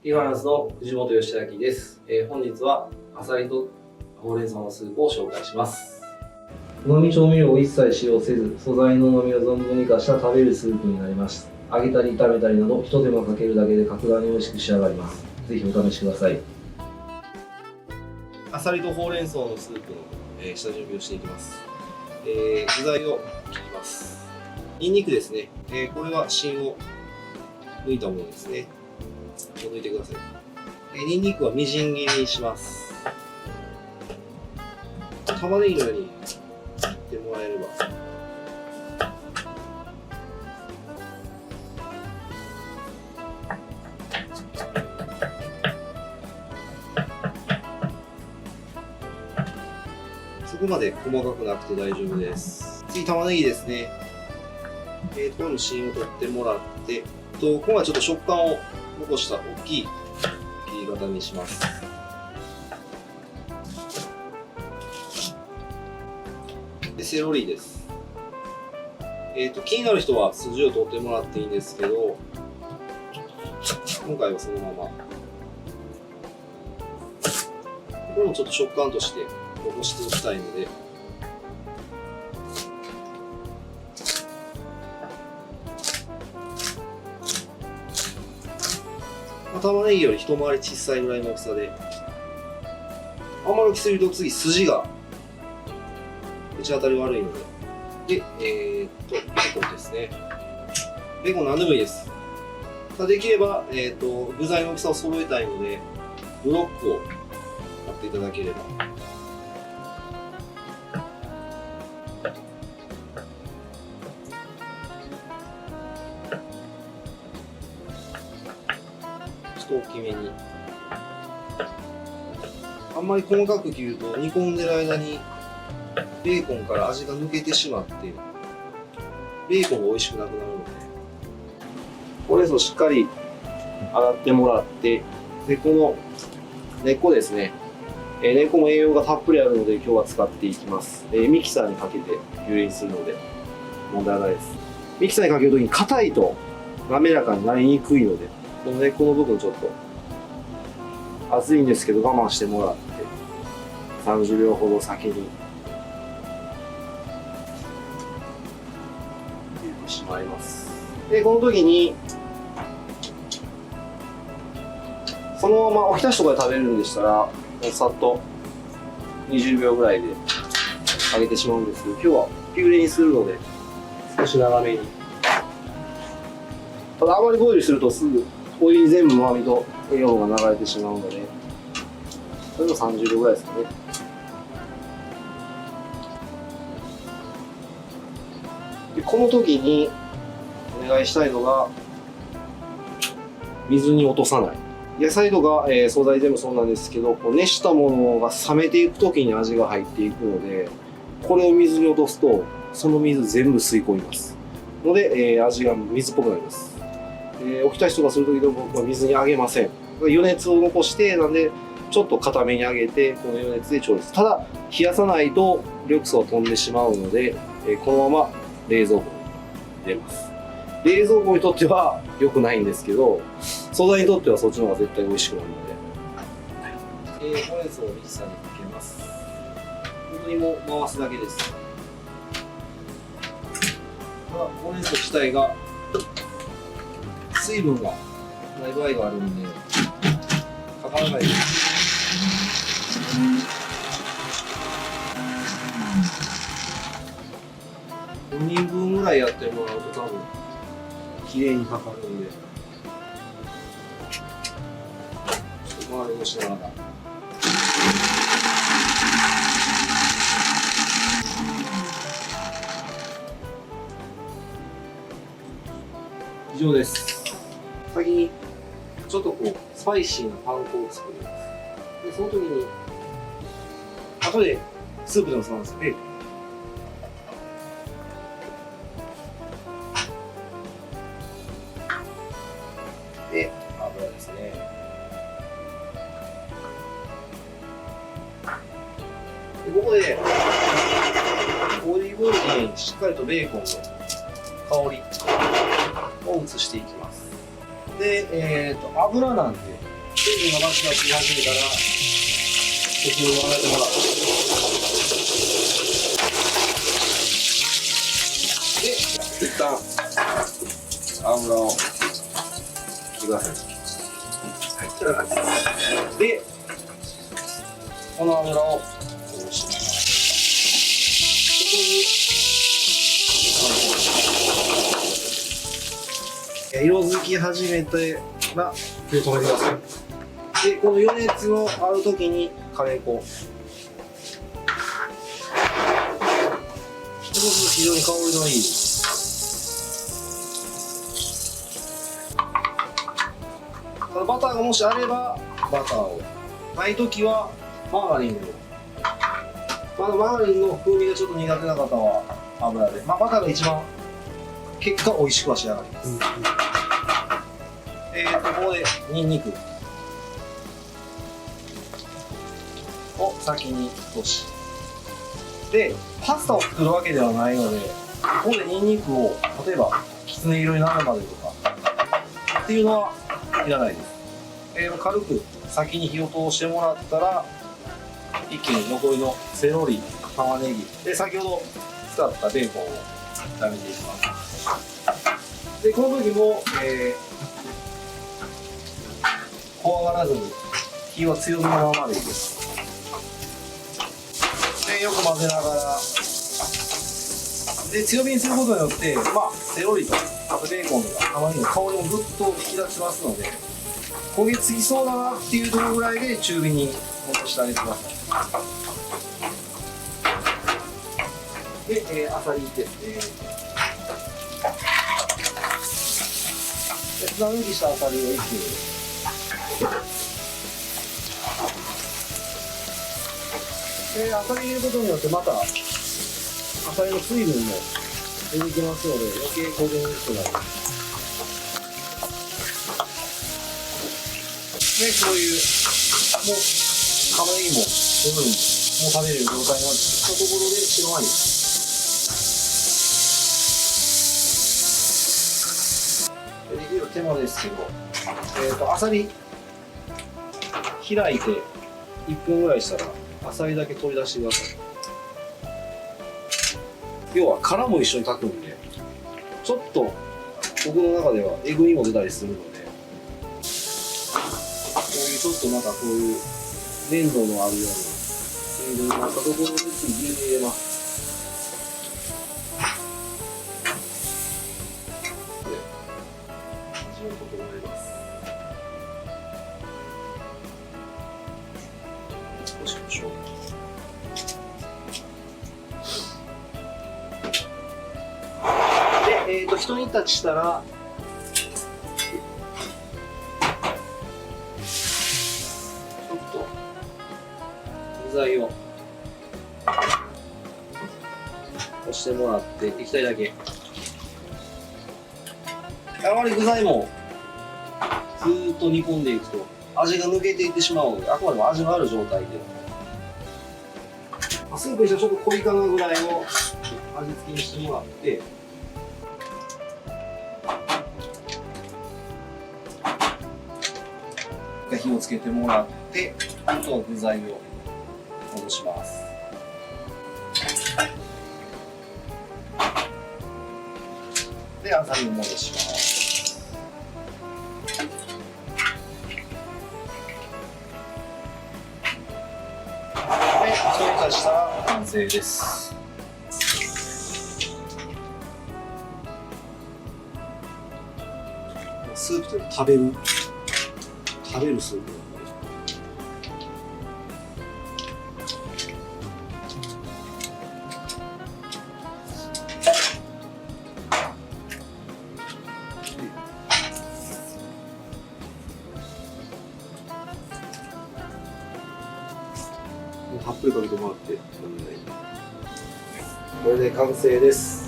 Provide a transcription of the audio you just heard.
リファランスの藤本義明です。本日はアサリとほうれん草のスープを紹介します。うまみ調味料を一切使用せず、素材のうまみを存分に生かした食べるスープになります。揚げたり炒めたりなど、一手間かけるだけで格段に美味しく仕上がります。ぜひお試しください。アサリとほうれん草のスープの、下準備をしていきます。具材を切ります。ニンニクですね。これは芯を抜いたものですね。抜いてください。ニンニクはみじん切りにします。玉ねぎのように切ってもらえれば。そこまで細かくなくて大丈夫です。次、玉ねぎですね。この芯を取ってもらって、今回はちょっと食感を残した大きい切り方にします。で、セロリです。気になる人は筋を取ってもらっていいんですけど、今回はそのまま。これもちょっと食感として残しておきたいので、玉ねぎより一回り小さいぐらいの大きさで、あんまり大きすぎると次筋が打ち当たり悪いので、ベーコンですね。ベーコン何でもいいです。できれば、具材の大きさを揃えたいので、ブロックを買っていただければ。大きめに。あんまり細かく切ると煮込んでる間にベーコンから味が抜けてしまってベーコンが美味しくなくなるので、ほうれん草しっかり洗ってもらって、でこの根っこですね、根っこも栄養がたっぷりあるので今日は使っていきます。ミキサーにかけてピュレにするので問題ないです。ミキサーにかけるときに硬いと滑らかになりにくいので、この根っこの部分ちょっと熱いんですけど我慢してもらって30秒ほど先に入れてしまいます。でこの時にそのままおひたしとかで食べるんでしたらさっと20秒ぐらいで揚げてしまうんですけど、今日はピューレにするので少し長めに。ただあまりボイルするとすぐお湯に全部うまみと栄養が流れてしまうので、それも30秒ぐらいですかね。でこの時にお願いしたいのが水に落とさない。野菜とか、素材全部そうなんですけど、熱したものが冷めていく時に味が入っていくので、これを水に落とすとその水全部吸い込みますので、味が水っぽくなります。おひたしとかするときでも僕は水に揚げません。余熱を残して、なんでちょっと固めに揚げてこの余熱で調理する。ただ冷やさないと緑素が飛んでしまうので、このまま冷蔵庫に入れます。冷蔵庫にとっては良くないんですけど、素材にとってはそっちの方が絶対美味しくなるので、ほうれん草をミキサーにかけます。本当にもう回すだけです。ただほうれん草自体が水分がない場合があるんで、かからないです。5人分ぐらいやってもらうと多分きれいにかかるんで、周りをしながら。以上です。先にちょっとこうスパイシーなパン粉を作ります。でその時に後でスープでもそうなんですけど、で油ですね。でここでオリーブオイルにしっかりとベーコンの香りを移していきます。で、油なんで水分がバチバチ始めたら適量を洗ってもらって、で一旦油を切ってください。でこの油をこうします。ここに色づき始めたら火を止めてください。でこの余熱のある時にカレー粉、そうすると非常に香りのいいバターがもしあればバターを、ないときはマーガリンを、マーガリンの風味がちょっと苦手な方は油で、バターが一番結果美味しくは仕上がります。ここでニンニクを先に少しで、パスタを作るわけではないので、ここでニンニクを例えばきつね色になるまでとかっていうのはいらないです。軽く先に火を通してもらったら、一気に残りのセロリ、玉ねぎで先ほど使ったベーコンを炒めていきます。でこの時も、怖がらずに火は強めのままでいいです。でよく混ぜながら、で強火にすることによって、セロリとあとベーコンとか玉ねぎの香りもぐっと引き立ちますので、焦げつきそうだなっていうところぐらいで中火に戻してあげてください。で、あさりですね。砂抜きしたあさりを一気に。あさり入れることによってまたあさりの水分も出てきますので、余計焦げにくくなります。で、こういう、もう、玉ねぎも、セロリも、もう食べれる状態になってきたところで、白ワイン。できる手間ですけど、あさり、開いて、1分ぐらいしたら、あさりだけ取り出してください。要は、殻も一緒に炊くんで、ちょっと、僕の中では、えぐみも出たりするので、ちょっとこういう粘度のあるような程度になったところで次牛乳入れます。で、味を整えます。少し胡椒。で、ひと煮立ちしたら具材を押してもらって液体だけ。あまり具材もずーっと煮込んでいくと味が抜けていってしまうので、あくまでも味のある状態でスープにしてはちょっと濃いかなぐらいの味付けにしてもらって、火をつけてもらって、あとは具材を戻します。で、あさりを戻します。で、一煮立ちしたら完成です。スープというのは食べるスープ。たっぷりかけてもらって、これで完成です。